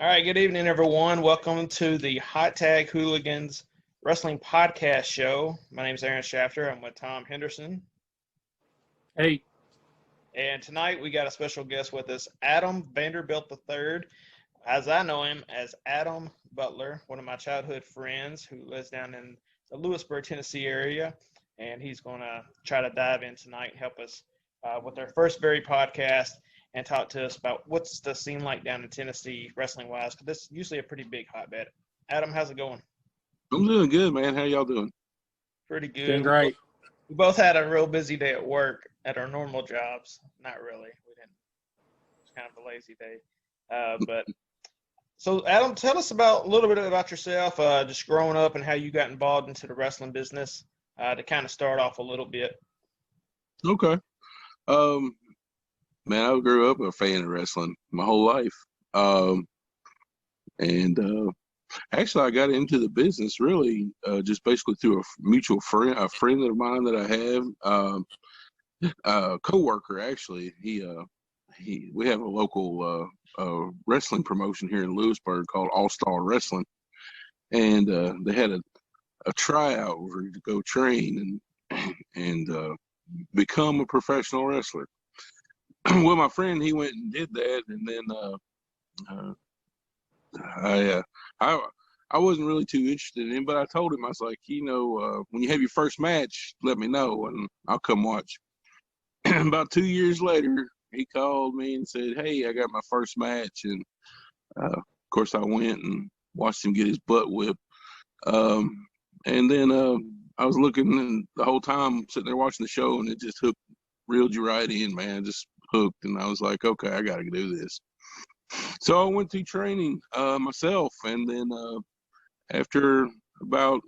All right, good evening, everyone. Welcome to the Hot Tag Hooligans Wrestling Podcast Show. My name is Aaron Shafter. I'm with Tom Henderson. Hey. And tonight we got a special guest with us, Adam Vanderbilt III. As I know him as Adam Butler, one of my childhood friends who lives down in the Lewisburg, Tennessee area. And he's going to try to dive in tonight and help us with our first very podcast and talk to us about what's the scene like down in Tennessee wrestling-wise, because this is usually a pretty big hotbed. Adam, how's it going? I'm doing good, man. How y'all doing? Pretty good. Doing great. We both had a real busy day at work at our normal jobs. Not really. We didn't. It was kind of a lazy day. But so, Adam, tell us a little bit about yourself, just growing up and how you got involved into the wrestling business to kind of start off a little bit. Okay. Man, I grew up a fan of wrestling my whole life. Actually, I got into the business really just basically through a mutual friend, a friend of mine that I have, a coworker actually. We have a local wrestling promotion here in Lewisburg called All Star Wrestling, and they had a tryout where to go train and become a professional wrestler. Well, my friend, he went and did that, and then I wasn't really too interested in him, but I told him, I was like, when you have your first match, let me know, and I'll come watch. About 2 years later, he called me and said, hey, I got my first match, and of course I went and watched him get his butt whipped. And then I was looking, and the whole time sitting there watching the show, and it just reeled you right in, man, just hooked. And I was like, okay, I got to do this. So I went through training myself, and then after about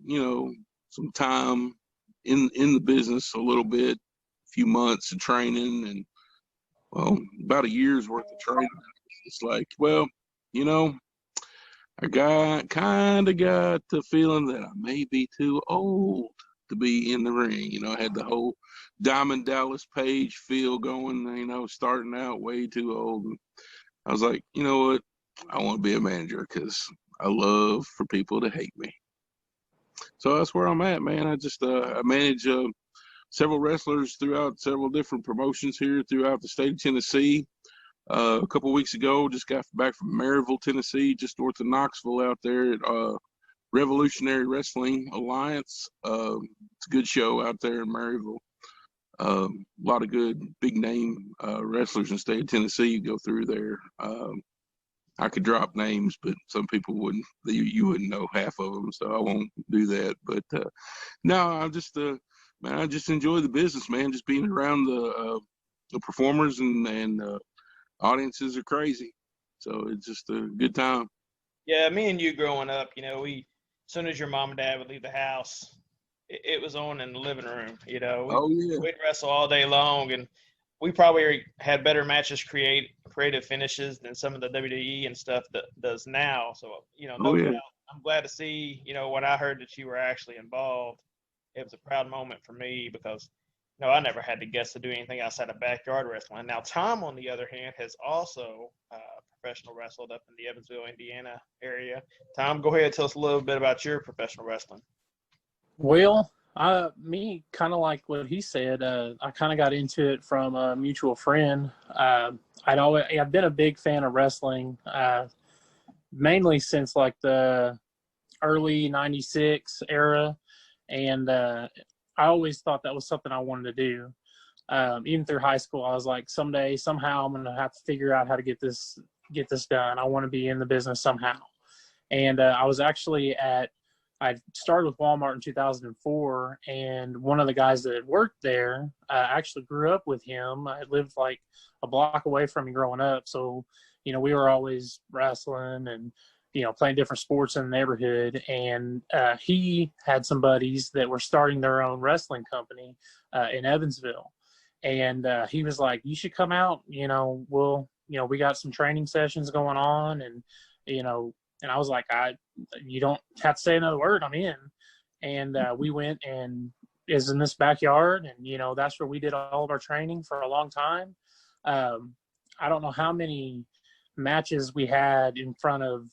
some time in the business, a little bit, a few months of training, and about a year's worth of training, it's like, well, I kind of got the feeling that I may be too old to be in the ring. I had the whole Diamond Dallas Page feel going, starting out way too old. And I was like, you know what? I want to be a manager because I love for people to hate me. So that's where I'm at, man. I just I manage several wrestlers throughout several different promotions here throughout the state of Tennessee. A couple of weeks ago, just got back from Maryville, Tennessee, just north of Knoxville out there at Revolutionary Wrestling Alliance. It's a good show out there in Maryville. A lot of good big name wrestlers in the state of Tennessee go through there. I could drop names, but some people wouldn't. You wouldn't know half of them, so I won't do that. But no, I'm just man, I just enjoy the business, man. Just being around the performers and audiences are crazy, so it's just a good time. Yeah, me and you growing up, as soon as your mom and dad would leave the house, it was on in the living room. We'd wrestle all day long, and we probably had better matches, creative finishes than some of the WWE and stuff that does now. So no doubt, I'm glad to see. When I heard that you were actually involved, it was a proud moment for me because I never had to guess to do anything outside of backyard wrestling. Now, Tom, on the other hand, has also professional wrestled up in the Evansville, Indiana area. Tom, go ahead and tell us a little bit about your professional wrestling. Well, me, kind of like what he said, I kind of got into it from a mutual friend. I've been a big fan of wrestling, mainly since like the early '96 era, and I always thought that was something I wanted to do. Even through high school, I was like, someday, somehow, I'm going to have to figure out how to get this done. I want to be in the business somehow. And I started with Walmart in 2004, and one of the guys that had worked there actually grew up with him. I lived like a block away from him growing up. So, we were always wrestling and, playing different sports in the neighborhood. And he had some buddies that were starting their own wrestling company in Evansville. And he was like, you should come out, we got some training sessions going on. And, and I was like, you don't have to say another word, I'm in. And we went and is in this backyard. And, that's where we did all of our training for a long time. I don't know how many matches we had in front of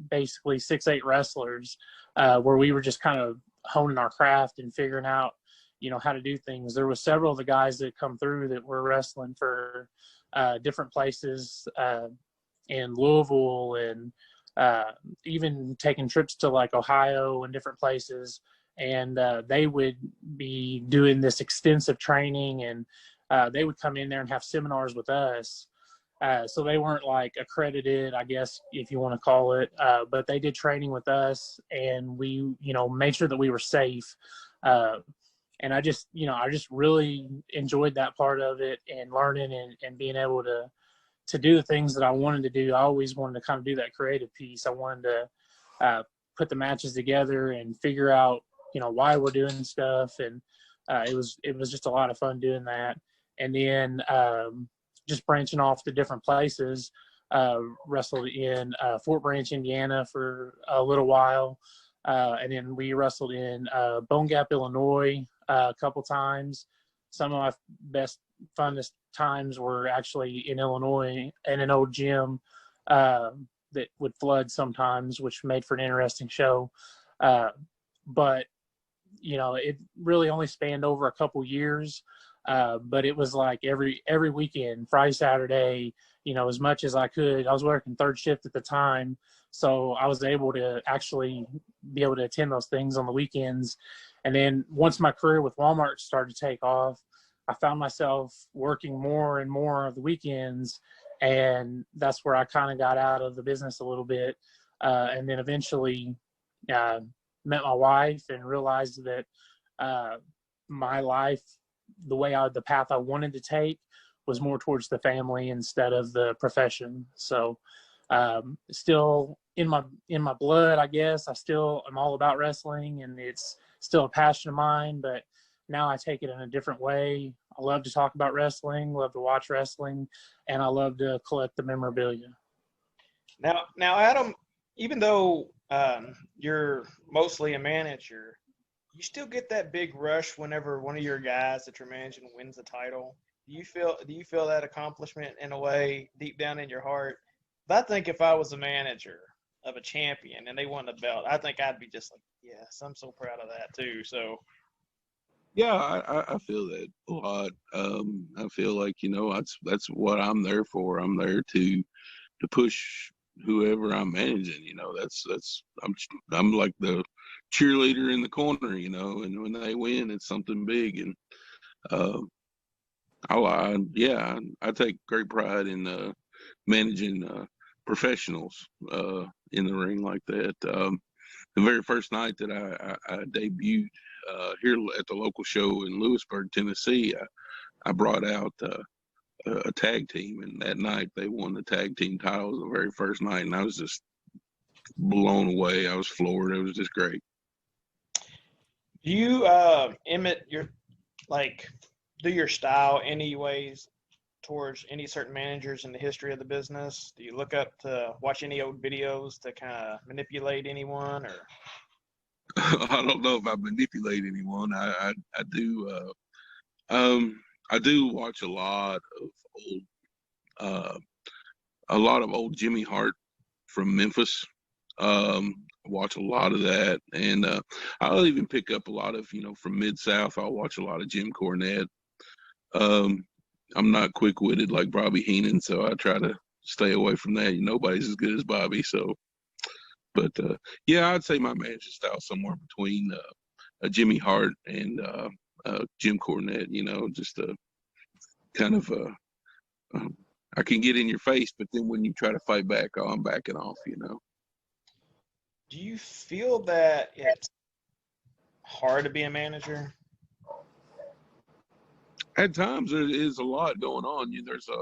basically 6-8 wrestlers, where we were just kind of honing our craft and figuring out, how to do things. There were several of the guys that come through that were wrestling for different places in Louisville, and even taking trips to like Ohio and different places. And they would be doing this extensive training, and they would come in there and have seminars with us. So they weren't like accredited, I guess, if you want to call it, but they did training with us, and we, made sure that we were safe. And I just really enjoyed that part of it, and learning and being able to do the things that I wanted to do. I always wanted to kind of do that creative piece. I wanted to put the matches together and figure out, why we're doing stuff. And it was just a lot of fun doing that. And then just branching off to different places, wrestled in Fort Branch, Indiana for a little while. And then we wrestled in Bone Gap, Illinois a couple times. Some of my best, funnest times were actually in Illinois in an old gym that would flood sometimes, which made for an interesting show. But, it really only spanned over a couple years. But it was like every weekend, Friday, Saturday, as much as I could. I was working third shift at the time, so I was able to actually be able to attend those things on the weekends. And then once my career with Walmart started to take off, I found myself working more and more of the weekends, and that's where I kind of got out of the business a little bit. And then eventually met my wife and realized that my life, the path I wanted to take, was more towards the family instead of the profession. So still in my blood, I guess. I still am all about wrestling, and it's still a passion of mine, but now I take it in a different way. I love to talk about wrestling, love to watch wrestling, and I love to collect the memorabilia. Now, Adam, even though you're mostly a manager, you still get that big rush whenever one of your guys that you're managing wins the title. Do you feel that accomplishment in a way deep down in your heart? But I think if I was a manager of a champion and they won the belt, I think I'd be just like, yes, I'm so proud of that too. So yeah, I feel that a lot. I feel like, that's what I'm there for. I'm there to push whoever I'm managing. I'm like the cheerleader in the corner, and when they win, it's something big. And I take great pride in managing professionals in the ring like that. The very first night that I debuted here at the local show in Lewisburg, Tennessee, I brought out a tag team, and that night they won the tag team titles the very first night, and I was just blown away. I was floored. It was just great. Do you do your style anyways towards any certain managers in the history of the business? Do you look up to watch any old videos to kind of manipulate anyone, or? I don't know if I manipulate anyone. I do. I do watch a lot of old Jimmy Hart from Memphis. Watch a lot of that, and I'll even pick up a lot of from Mid-South. I'll watch a lot of Jim Cornette. I'm not quick-witted like Bobby Heenan, so I try to stay away from that. Nobody's as good as Bobby, so. But I'd say my management style somewhere between Jimmy Hart and Jim Cornette. Just a kind of I can get in your face, but then when you try to fight back, I'm backing off. Do you feel that it's hard to be a manager? At times there is a lot going on. There's a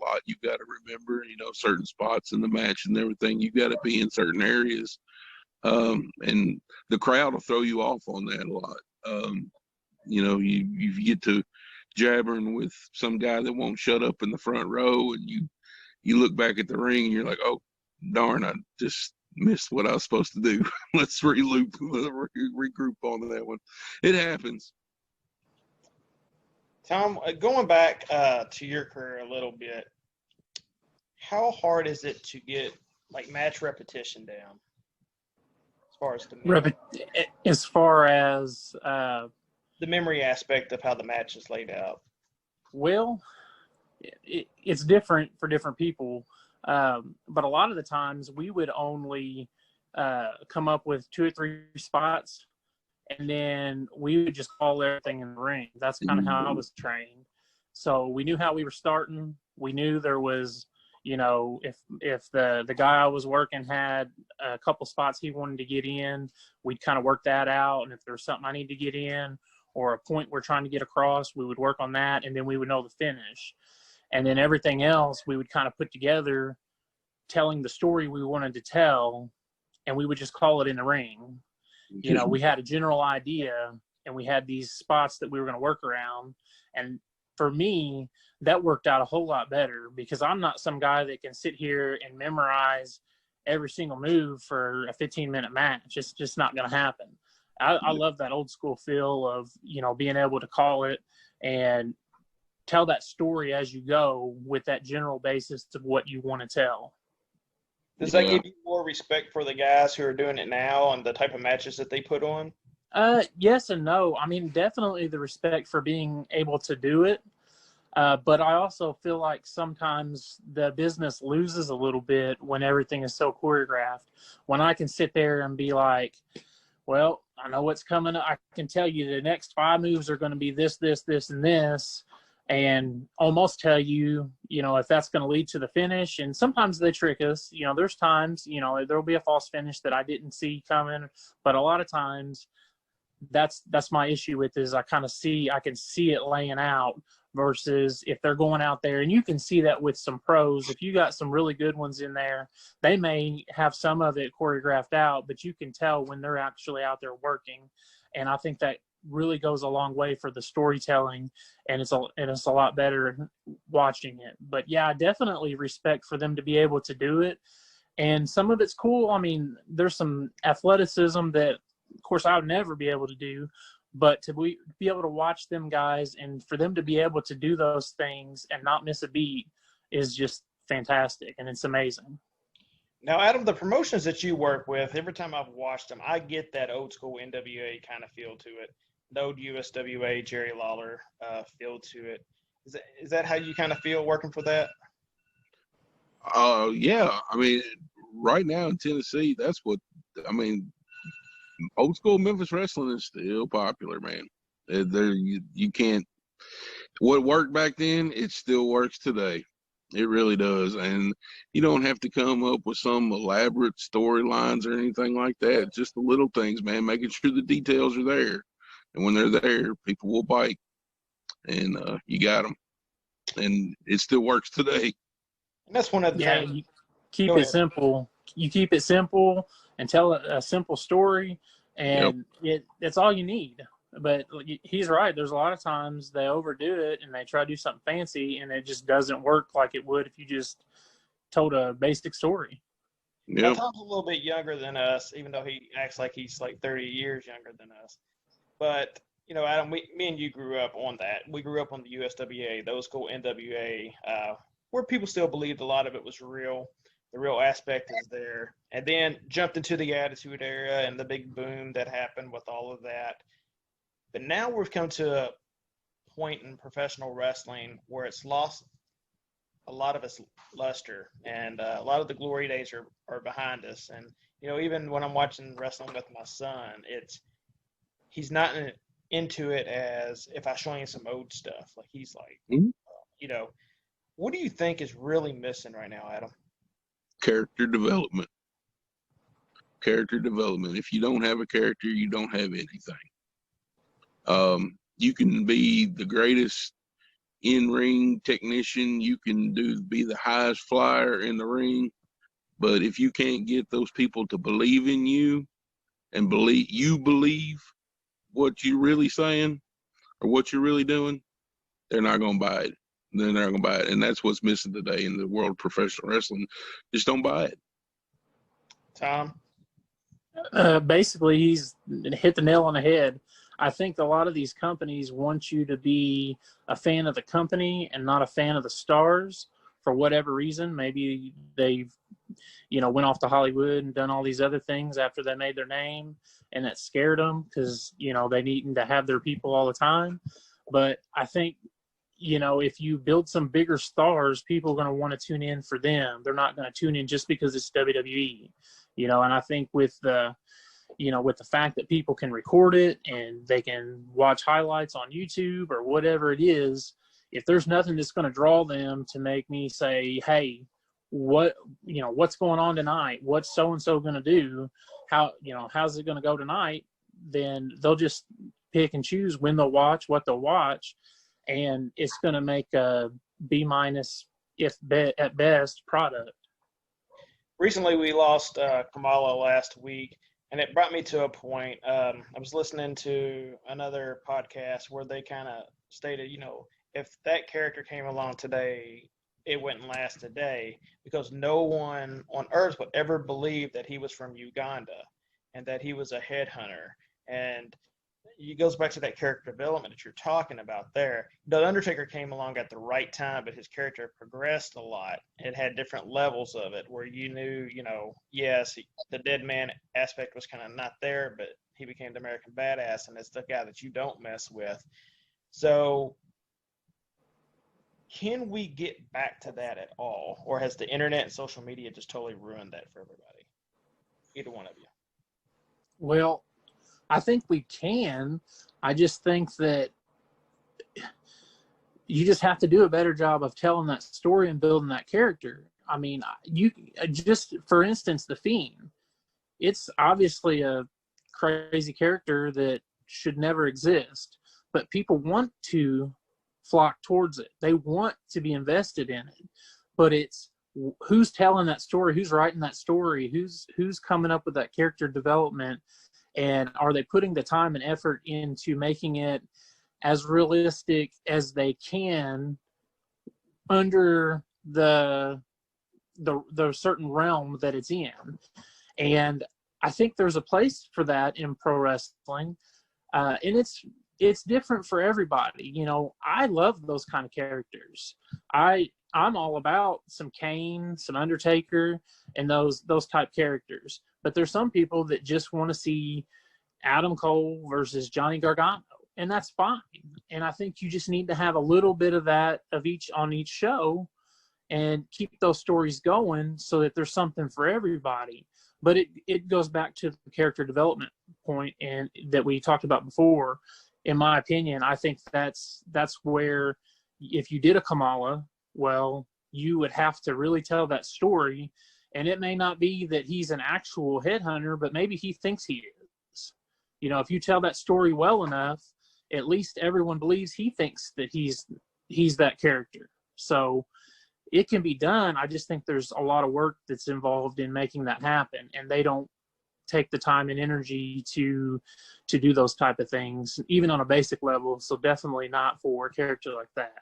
lot you've got to remember. Certain spots in the match and everything. You got to be in certain areas, and the crowd will throw you off on that a lot. You get to jabbering with some guy that won't shut up in the front row, and you look back at the ring and you're like, oh darn, I just missed what I was supposed to do. Let's regroup on that one. It happens. Tom, going back to your career a little bit, how hard is it to get like match repetition down as far as the memory? As far as The memory aspect of how the match is laid out? Well, it's different for different people. But a lot of the times we would only come up with 2 or 3 spots, and then we would just call everything in the ring. That's kind of how I was trained. So we knew how we were starting. We knew there was, if the guy I was working had a couple spots he wanted to get in, we'd kind of work that out. And if there was something I need to get in or a point we're trying to get across, we would work on that, and then we would know the finish. And then everything else we would kind of put together, telling the story we wanted to tell, and we would just call it in the ring. We had a general idea, and we had these spots that we were going to work around. And for me, that worked out a whole lot better, because I'm not some guy that can sit here and memorize every single move for a 15-minute match. It's just not going to happen. I love that old school feel of, being able to call it and tell that story as you go with that general basis of what you want to tell. Does that give you more respect for the guys who are doing it now and the type of matches that they put on? Yes and no. I mean, definitely the respect for being able to do it. But I also feel like sometimes the business loses a little bit when everything is so choreographed. When I can sit there and be like, well, I know what's coming. I can tell you the next 5 moves are going to be this, this, this, and this, and almost tell you, if that's going to lead to the finish. And sometimes they trick us. There's times, there'll be a false finish that I didn't see coming. But a lot of times that's my issue with is I can see it laying out, versus if they're going out there, and you can see that with some pros. If you got some really good ones in there, they may have some of it choreographed out, but you can tell when they're actually out there working. And I think that really goes a long way for the storytelling, and it's a lot better watching it. But yeah, definitely respect for them to be able to do it. And some of it's cool. I mean, there's some athleticism that, of course, I would never be able to do, but to be able to watch them guys and for them to be able to do those things and not miss a beat is just fantastic, and it's amazing. Now, Adam, the promotions that you work with, every time I've watched them, I get that old school NWA kind of feel to it. The old USWA, Jerry Lawler feel to it. Is that how you kind of feel working for that? Yeah. I mean, right now in Tennessee, that's what, old school Memphis wrestling is still popular, man. You can't, what worked back then, it still works today. It really does. And you don't have to come up with some elaborate storylines or anything like that. Just the little things, man, making sure the details are there. And when they're there, people will bite. And you got them. And it still works today. And that's one of the things. You keep it simple. You keep it simple and tell a simple story, and it's all you need. But he's right. There's a lot of times they overdo it and they try to do something fancy, and it just doesn't work like it would if you just told a basic story. Now, Tom's a little bit younger than us, even though he acts like he's like 30 years younger than us. But, Adam, me and you grew up on that. We grew up on the USWA, the old school NWA, where people still believed a lot of it was real. The real aspect is there. And then jumped into the Attitude Era and the big boom that happened with all of that. But now we've come to a point in professional wrestling where it's lost a lot of its luster, and a lot of the glory days are behind us. And, even when I'm watching wrestling with my son, he's not into it as if I show him some old stuff. Like he's like, what do you think is really missing right now, Adam? Character development. If you don't have a character, you don't have anything. You can be the greatest in-ring technician. You can be the highest flyer in the ring. But if you can't get those people to believe in you and believe what you're really saying or what you're really doing, they're not going to buy it. They're not going to buy it. And that's what's missing today in the world of professional wrestling. Just don't buy it. Tom? Basically, he's hit the nail on the head. I think a lot of these companies want you to be a fan of the company and not a fan of the stars. for whatever reason, maybe they've, went off to Hollywood and done all these other things after they made their name, and that scared them because, they needing to have their people all the time. But I think, if you build some bigger stars, people are going to want to tune in for them. They're not going to tune in just because it's WWE, and I think with the fact that people can record it and they can watch highlights on YouTube or whatever it is, if there's nothing that's going to draw them to make me say, hey, what's going on tonight? What's so-and-so going to do? How's it going to go tonight? Then they'll just pick and choose when they'll watch, what they'll watch. And it's going to make a B-, at best, product. Recently, we lost Kamala last week, and it brought me to a point. I was listening to another podcast where they kind of stated, if that character came along today, it wouldn't last a day, because no one on earth would ever believe that he was from Uganda and that he was a headhunter. And it goes back to that character development that you're talking about there. The Undertaker came along at the right time, but his character progressed a lot. It had different levels of it where you knew, yes, the dead man aspect was kind of not there, but he became the American Badass, and it's the guy that you don't mess with. So can we get back to that at all? Or has the internet and social media just totally ruined that for everybody? Either one of you. Well, I think we can. I just think that you just have to do a better job of telling that story and building that character. I mean, you just, for instance, The Fiend. It's obviously a crazy character that should never exist, but people want to flock towards it. They want to be invested in it, but it's who's telling that story, who's writing that story, who's coming up with that character development. And are they putting the time and effort into making it as realistic as they can under the certain realm that it's in? And I think there's a place for that in pro wrestling. And it's different for everybody. I love those kind of characters. I'm all about some Kane, some Undertaker, and those type characters. But there's some people that just want to see Adam Cole versus Johnny Gargano, and that's fine. And I think you just need to have a little bit of that of each on each show and keep those stories going so that there's something for everybody. But it goes back to the character development point and that we talked about before. In my opinion, I think that's where if you did a Kamala, well, you would have to really tell that story. And it may not be that he's an actual headhunter, but maybe he thinks he is. If you tell that story well enough, at least everyone believes he thinks that he's that character. So it can be done. I just think there's a lot of work that's involved in making that happen, and they don't take the time and energy to do those type of things, even on a basic level. So definitely not for a character like that.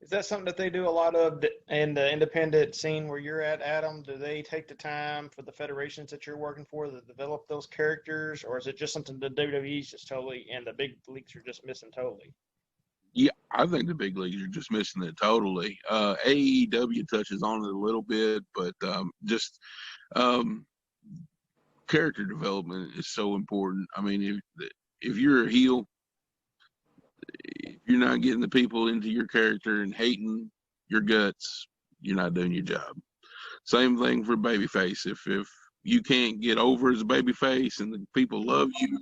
Is that something that they do a lot of in the independent scene where you're at, Adam? Do they take the time for the federations that you're working for to develop those characters, or is it just something that WWE's just totally and the big leagues are just missing totally? Yeah, I think the big leagues are just missing it totally. AEW touches on it a little bit, but character development is so important. I mean, if you're a heel, if you're not getting the people into your character and hating your guts, you're not doing your job. Same thing for babyface. If you can't get over as a babyface and the people love you,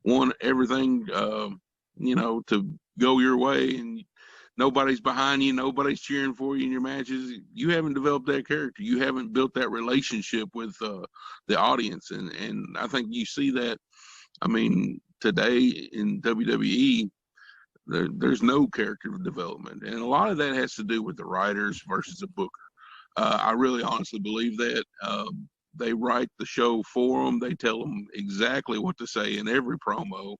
want everything, to go your way, and nobody's behind you, nobody's cheering for you in your matches, you haven't developed that character. You haven't built that relationship with the audience. And I think you see that, I mean, today in WWE, there's no character development. And a lot of that has to do with the writers versus the booker. I really honestly believe that. They write the show for them. They tell them exactly what to say in every promo.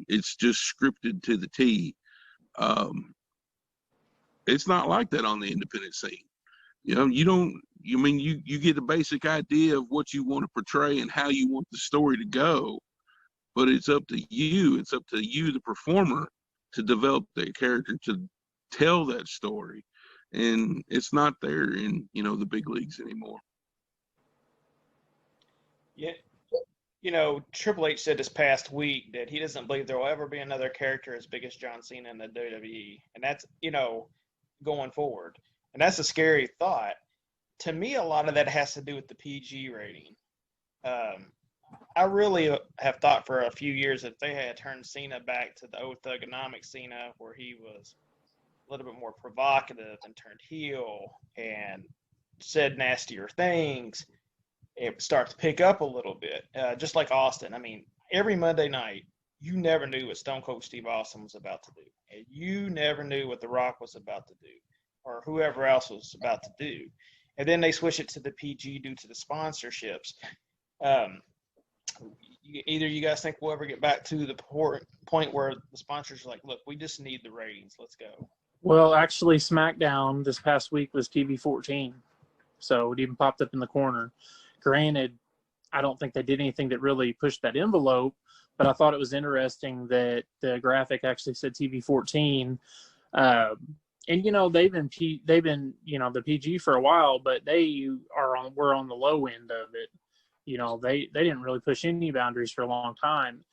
It's just scripted to the T. It's not like that on the independent scene. You get a basic idea of what you want to portray and how you want the story to go, but it's up to you. It's up to you, the performer, to develop that character, to tell that story. and it's not there in, the big leagues anymore. Yeah. Triple H said this past week that he doesn't believe there will ever be another character as big as John Cena in the WWE. And that's, going forward. And that's a scary thought. To me, a lot of that has to do with the PG rating. I really have thought for a few years that they had turned Cena back to the old Thugonomics Cena, where he was a little bit more provocative and turned heel and said nastier things, it would start to pick up a little bit, just like Austin. I mean, every Monday night, you never knew what Stone Cold Steve Austin was about to do. And you never knew what The Rock was about to do or whoever else was about to do. And then they switch it to the PG due to the sponsorships. Either you guys think we'll ever get back to the point where the sponsors are like, look, we just need the ratings. Let's go. Well, actually, SmackDown this past week was TV-14. So it even popped up in the corner. Granted, I don't think they did anything that really pushed that envelope, but I thought it was interesting that the graphic actually said TV-14. And they've been the PG for a while, but were on the low end of it. They didn't really push any boundaries for a long time.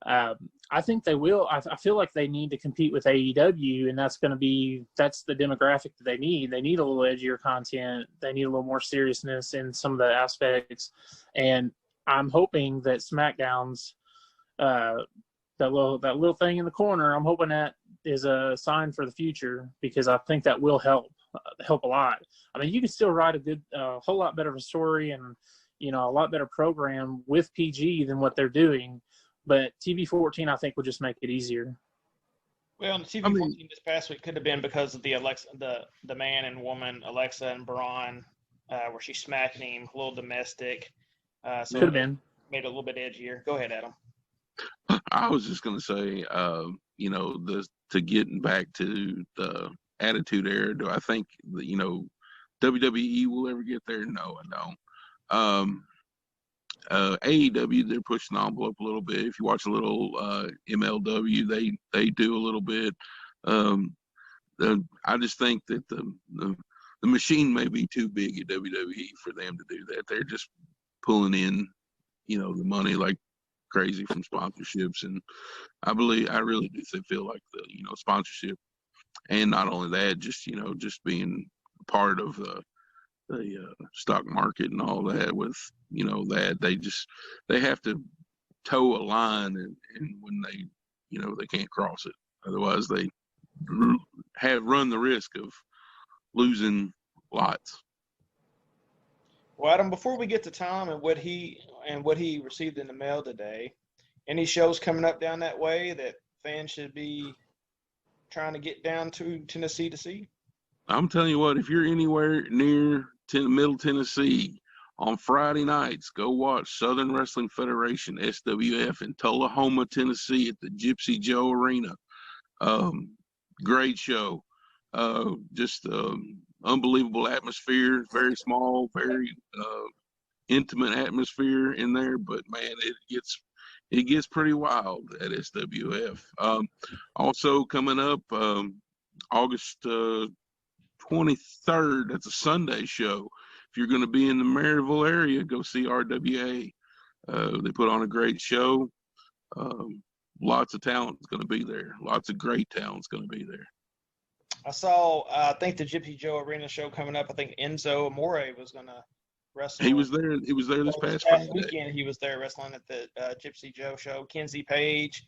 I think they will. I feel like they need to compete with AEW, and that's the demographic that they need. They need a little edgier content. They need a little more seriousness in some of the aspects. And I'm hoping that SmackDown's that little thing in the corner, I'm hoping that is a sign for the future, because I think that will help a lot. I mean, you can still write a whole lot better of a story and a lot better program with PG than what they're doing. But TV-14, I think, will just make it easier. Well, TV-14 this past week could have been because of the man and woman, Alexa and Braun, where she's smacking him, a little domestic. So could have been. Made it a little bit edgier. Go ahead, Adam. I was just going to say, to getting back to the Attitude Era, do I think, WWE will ever get there? No, I don't. AEW, they're pushing the envelope a little bit. If you watch a little MLW, they do a little bit. I just think that the machine may be too big at WWE for them to do that. They're just pulling in, the money like crazy from sponsorships, and I really do feel like the sponsorship, and not only that, just being part of the stock market and all that with that they have to toe a line, and when they can't cross it, otherwise they run the risk of losing lots. Well, Adam, before we get to Tom and what he received in the mail today, any shows coming up down that way that fans should be trying to get down to Tennessee to see? I'm telling you what, if you're anywhere near Middle Tennessee on Friday nights, go watch Southern Wrestling Federation, SWF, in Tullahoma, Tennessee at the Gypsy Joe Arena. Great show. Just unbelievable atmosphere, very small, very intimate atmosphere in there, but man, it gets pretty wild at SWF. Also coming up, August 23rd, that's a Sunday show. If you're going to be in the Maryville area, go see RWA. They put on a great show. Lots of talent's going to be there. Lots of great talent's going to be there. I think the Gypsy Joe Arena show coming up. I think Enzo Amore was going to wrestle. He was there this past weekend. He was there wrestling at the Gypsy Joe show. Kenzie Page,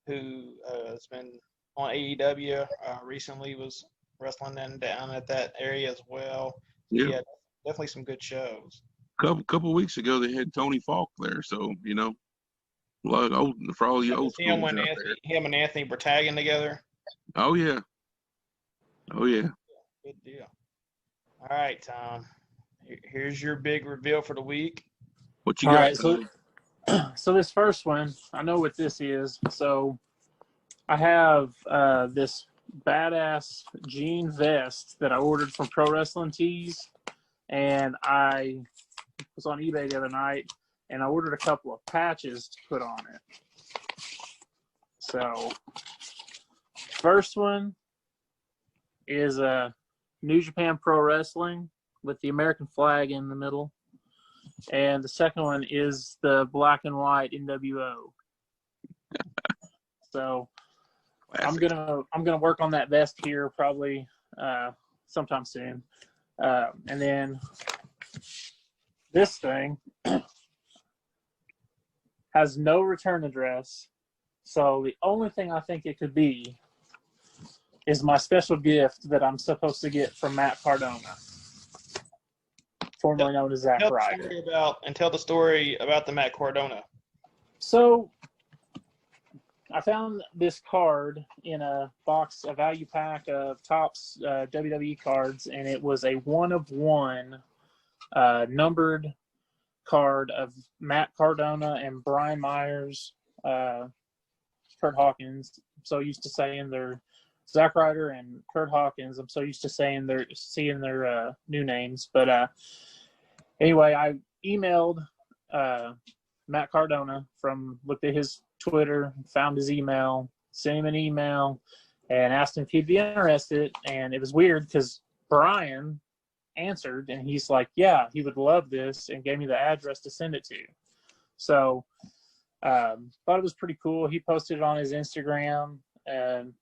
who has been on AEW recently, was wrestling down at that area as well. Yeah, definitely some good shows. Couple of weeks ago, they had Tony Falk there, so a lot of for all the old schools out there. Him and Anthony were tagging together. Oh yeah. Good deal. All right, Tom. Here's your big reveal for the week. What you got? All right, so this first one, I know what this is. So I have this badass jean vest that I ordered from Pro Wrestling Tees, and I was on eBay the other night, and I ordered a couple of patches to put on it. So first one is a New Japan Pro Wrestling with the American flag in the middle. And the second one is the black and white NWO. So Classic. I'm gonna work on that vest here probably sometime soon. And then this thing has no return address. So the only thing I think it could be is my special gift that I'm supposed to get from Matt Cardona, formerly known as Zack Ryder. Tell the story about the Matt Cardona. So I found this card in a box, a value pack of Topps WWE cards, and it was a 1-of-1 numbered card of Matt Cardona and Brian Myers, Kurt Hawkins. I'm so used to saying they're Zack Ryder and Kurt Hawkins. I'm so used to seeing their new names. But anyway, I emailed Matt Cardona looked at his Twitter, found his email, sent him an email, and asked him if he'd be interested. And it was weird because Brian answered, and he's like, yeah, he would love this, and gave me the address to send it to. So thought it was pretty cool. He posted it on his Instagram.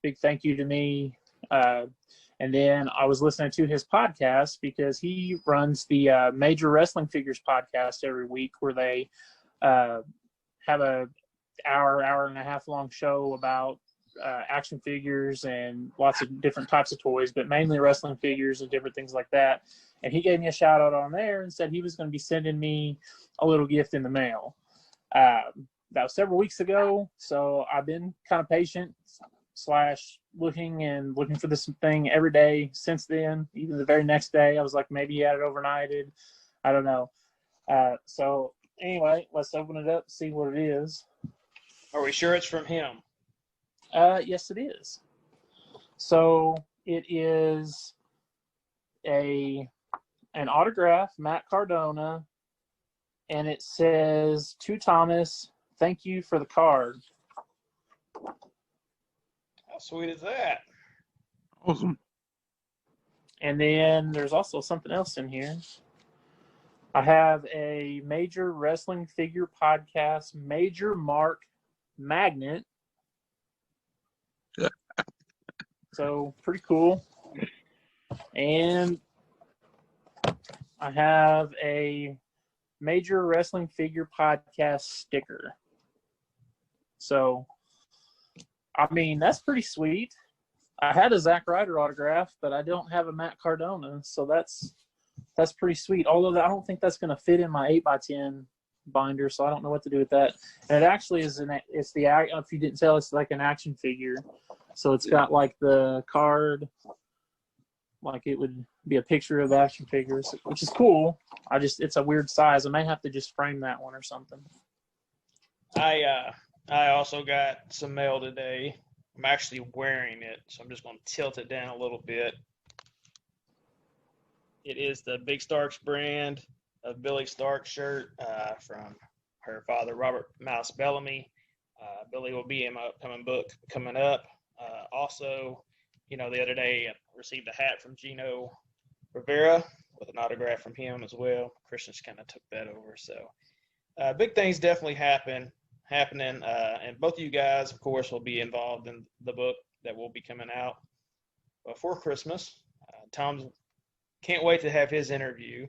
Big thank you to me. And then I was listening to his podcast because he runs the Major Wrestling Figures podcast every week, where they have a hour and a half long show about action figures and lots of different types of toys, but mainly wrestling figures and different things like that. And he gave me a shout out on there and said he was going to be sending me a little gift in the mail. That was several weeks ago, so I've been kind of patient / looking for this thing every day since then. Even the very next day, I was like, maybe he had it overnighted. I don't know. So anyway, let's open it up, see what it is. Are we sure it's from him? Yes, it is. So it is an autograph, Matt Cardona, and it says, to Thomas, thank you for the card. How sweet is that? Awesome. And then there's also something else in here. I have a Major Wrestling Figure Podcast Major Mark magnet. So pretty cool. And I have a Major Wrestling Figure Podcast sticker. So, I mean, that's pretty sweet. I had a Zack Ryder autograph, but I don't have a Matt Cardona, so that's pretty sweet. Although I don't think that's going to fit in my 8x10 binder, so I don't know what to do with that. And it actually is if you didn't tell, it's like an action figure. So it's got like the card, like it would be a picture of action figures, which is cool. It's a weird size. I may have to just frame that one or something. I also got some mail today. I'm actually wearing it, so I'm just going to tilt it down a little bit. It is the Big Starks brand of Billy Stark shirt from her father, Robert Mouse Bellamy. Billy will be in my upcoming book coming up. Also, the other day I received a hat from Gino Rivera with an autograph from him as well. Christians kind of took that over. So big things definitely happening. And both of you guys, of course, will be involved in the book that will be coming out before Christmas. Tom can't wait to have his interview,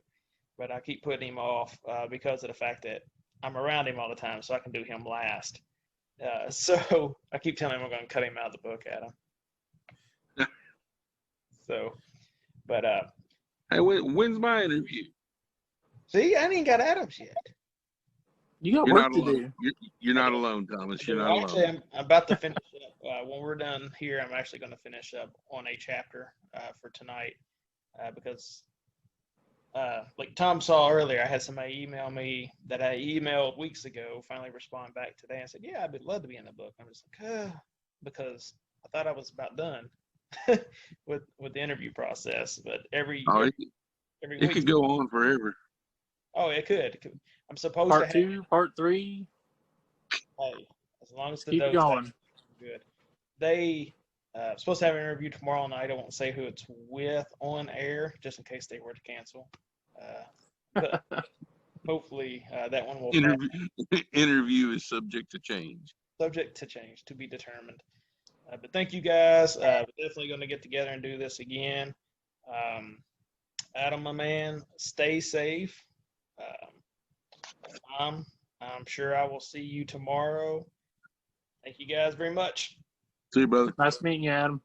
but I keep putting him off because of the fact that I'm around him all the time, so I can do him last. So I keep telling him I'm going to cut him out of the book, Adam. So, but hey, when's my interview? See, I ain't got Adam's yet. You got work to do. You're not alone, Thomas. You're not actually, alone. I'm about to finish up. When we're done here, I'm actually going to finish up on a chapter for tonight because, like Tom saw earlier, I had somebody email me that I emailed weeks ago, finally respond back today and said, yeah, I'd love to be in the book. I'm just like, because I thought I was about done with the interview process, but every week it could go on forever. Oh, it could. I'm supposed part to have 2, part 3. Hey, as long as the keep going. Good. They Supposed to have an interview tomorrow night. I won't say who it's with on air, just in case they were to cancel. But hopefully that one will interview is subject to change. Subject to change, to be determined. But thank you guys. We're definitely going to get together and do this again. Adam, my man, stay safe. I'm sure I will see you tomorrow. Thank you guys very much. See you, brother. Nice meeting you, Adam.